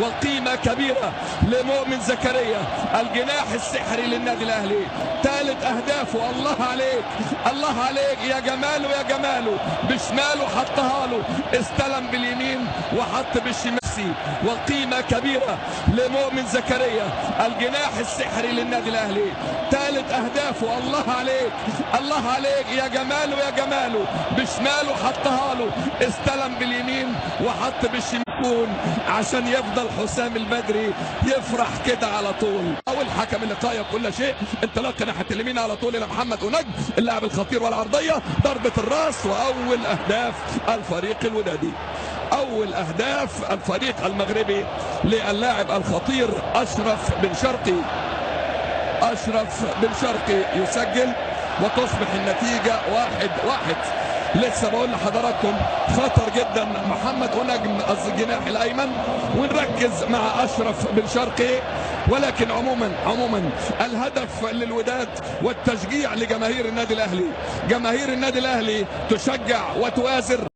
والقيمة كبيرة لمؤمن زكريا الجناح السحري للنادي الاهلي. ثالث اهدافه. الله عليك الله عليك يا جماله يا جماله. بشماله حطها له، استلم باليمين وحط بالشمال. والقيمة كبيرة لمؤمن زكريا الجناح السحري للنادي الاهلي. ثالث اهدافه. الله عليك الله عليك يا جماله يا جماله. بشماله حطها له، استلم باليمين وحط بالشمال عشان يفضل حسام البدري يفرح كده على طول. اول حكم اللقاء يقول كل شيء. انطلاق ناحيه اليمين على طول الى محمد ونجم اللاعب الخطير والعرضيه ضربه الراس. واول اهداف الفريق الودادي، اول اهداف الفريق المغربي للاعب الخطير اشرف بن شرقي. اشرف بن شرقي يسجل وتصبح النتيجه 1-1. لسه بقول لحضراتكم خطر جدا محمد ونجم الجناح الايمن، ونركز مع اشرف بن شرقي. ولكن عموما الهدف للوداد والتشجيع لجماهير النادي الاهلي. جماهير النادي الاهلي تشجع وتؤازر.